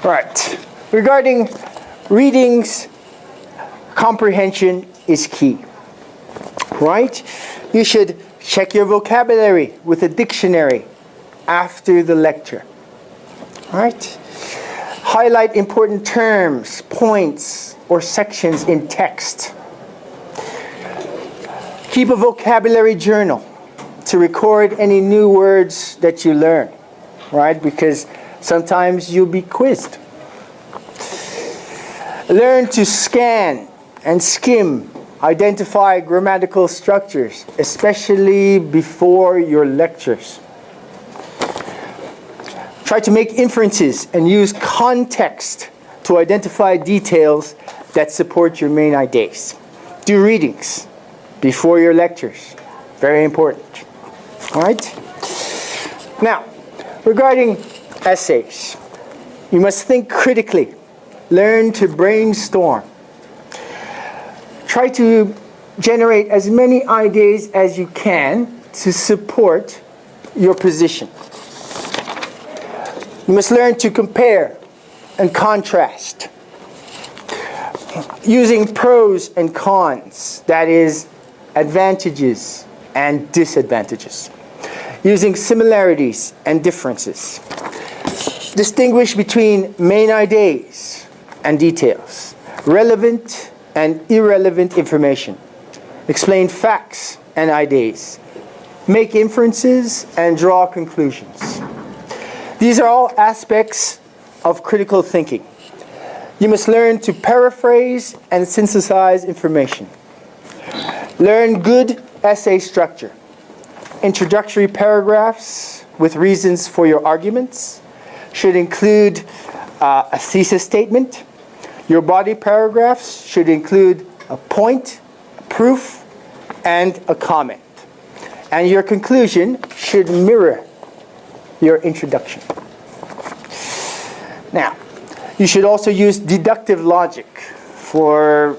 Right. Regarding readings, comprehension is key. Right? You should check your vocabulary with a dictionary after the lecture. Right? Highlight important terms, points, or sections in text. Keep a vocabulary journal to record any new words that you learn, right? Because sometimes you'll be quizzed. Learn to scan and skim, identify grammatical structures, especially before your lectures. Try to make inferences and use context to identify details that support your main ideas. Do readings before your lectures. Very important. All right? Now, regarding essays, you must think critically. Learn to brainstorm. Try to generate as many ideas as you can to support your position. You must learn to compare and contrast. Using pros and cons, that is, advantages and disadvantages. Using similarities and differences. Distinguish between main ideas and details. Relevant and irrelevant information. Explain facts and ideas. Make inferences and draw conclusions. These are all aspects of critical thinking. You must learn to paraphrase and synthesize information. Learn good essay structure. Introductory paragraphs with reasons for your arguments should include a thesis statement. Your body paragraphs should include a point, a proof, and a comment. And your conclusion should mirror your introduction. Now, you should also use deductive logic. For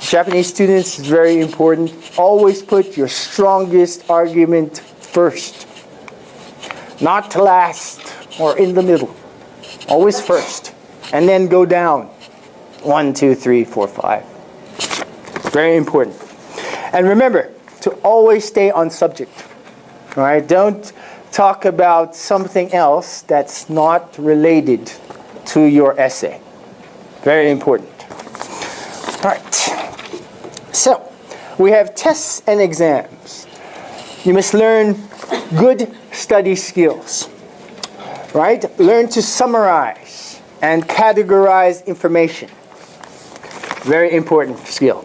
Japanese students, it's very important. Always put your strongest argument first. Not last or in the middle. Always first. And then go down. 1, 2, 3, 4, 5. Very important. And remember to always stay on subject. All right? Don't talk about something else that's not related to your essay. Very important. All right. So, we have tests and exams. You must learn good study skills. Right? Learn to summarize and categorize information. Very important skill.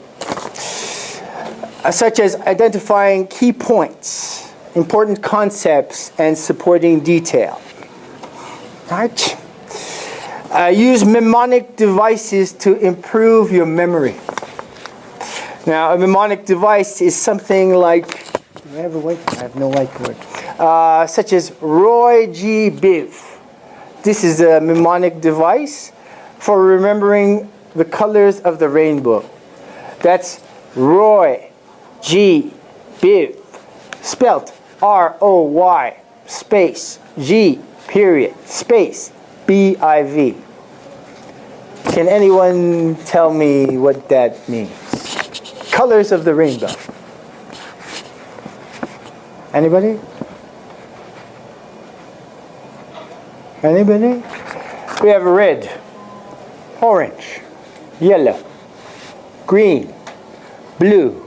Such as identifying key points, important concepts, and supporting detail. Right? Use mnemonic devices to improve your memory. Now, a mnemonic device is something like, do I have a whiteboard? I have no whiteboard. Such as Roy G. Biv. This is a mnemonic device for remembering the colors of the rainbow. That's Roy G. Biv. Spelt R-O-Y space G period space B-I-V. Can anyone tell me what that means? Colors of the rainbow. Anybody? Anybody? We have red, orange, yellow, green, blue,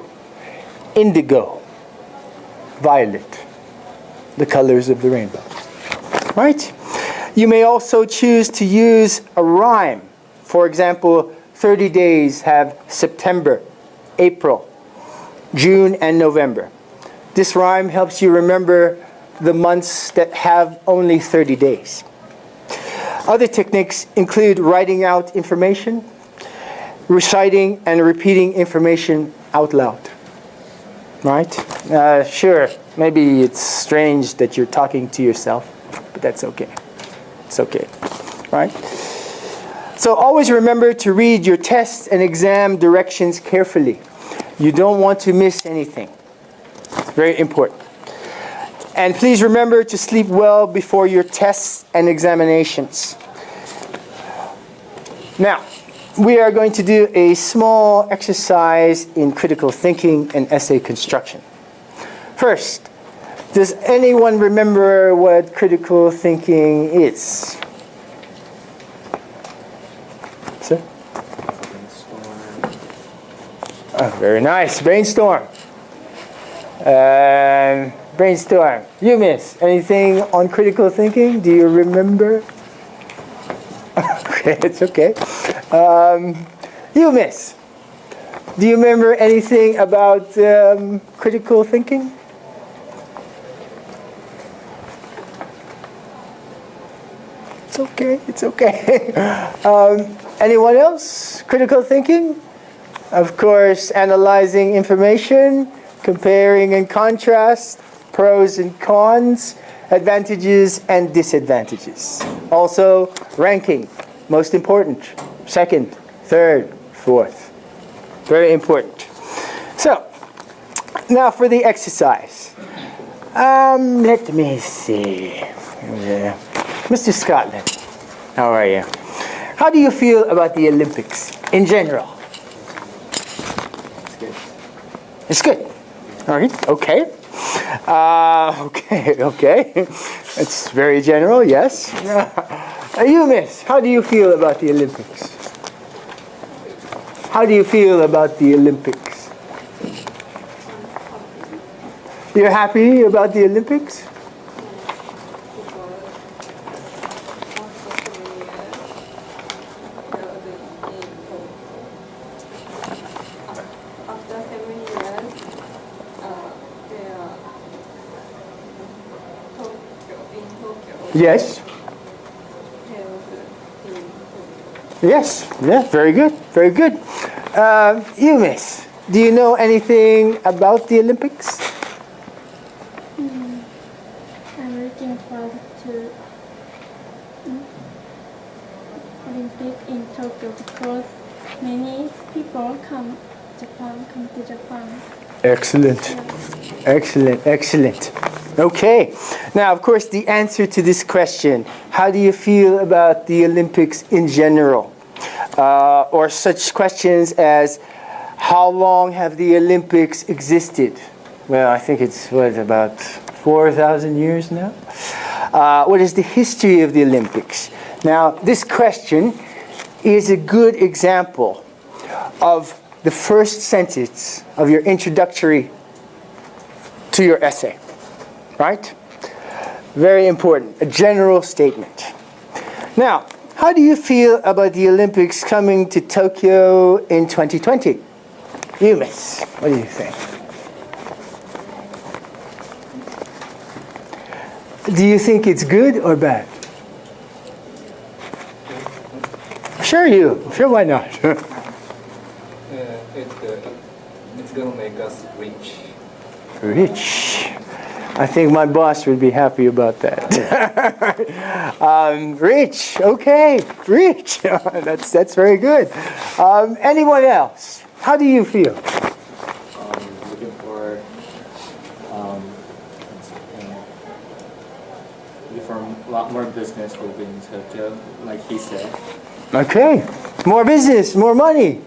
indigo, violet. The colors of the rainbow. Right? You may also choose to use a rhyme. For example, 30 days have September, April, June, and November. This rhyme helps you remember the months that have only 30 days. Other techniques include writing out information, reciting and repeating information out loud. Right? Sure, maybe it's strange that you're talking to yourself, but that's okay. It's okay. Right? So always remember to read your test and exam directions carefully. You don't want to miss anything. It's very important. And please remember to sleep well before your tests and examinations. Now, we are going to do a small exercise in critical thinking and essay construction. First, does anyone remember what critical thinking is? Sir? Oh, very nice. Brainstorm. Brainstorm. You miss anything on critical thinking? Do you remember? Okay, it's okay. You miss. Do you remember anything about critical thinking? It's okay. It's okay. Anyone else? Critical thinking? Of course, analyzing information, comparing and contrast, pros and cons, advantages and disadvantages. Also, ranking, most important, second, third, fourth. Very important. So, now for the exercise. Let me see. Mr. Scotland, how are you? How do you feel about the Olympics in general? It's good. All right. Okay. Okay. It's very general. Yes. You miss. How do you feel about the Olympics? How do you feel about the Olympics? You're happy about the Olympics? Yes. Yes. Yeah. Very good. Very good. You miss. Do you know anything about the Olympics? I'm looking forward to Olympic in Tokyo because many people come to Japan. Excellent. Yeah. Excellent. Excellent. Okay. Now, of course, the answer to this question, how do you feel about the Olympics in general? Or such questions as, how long have the Olympics existed? Well, I think it's, about 4,000 years now? What is the history of the Olympics? Now, this question is a good example of the first sentence of your introductory to your essay. Right? Very important. A general statement. Now, how do you feel about the Olympics coming to Tokyo in 2020? You miss. What do you think? Do you think it's good or bad? Sure you. Sure, why not? It's gonna make us rich. Rich. I think my boss would be happy about that. Rich, okay, rich. That's very good. Anyone else? How do you feel? Looking for a lot more business will be in Tokyo, like he said. Okay, more business, more money.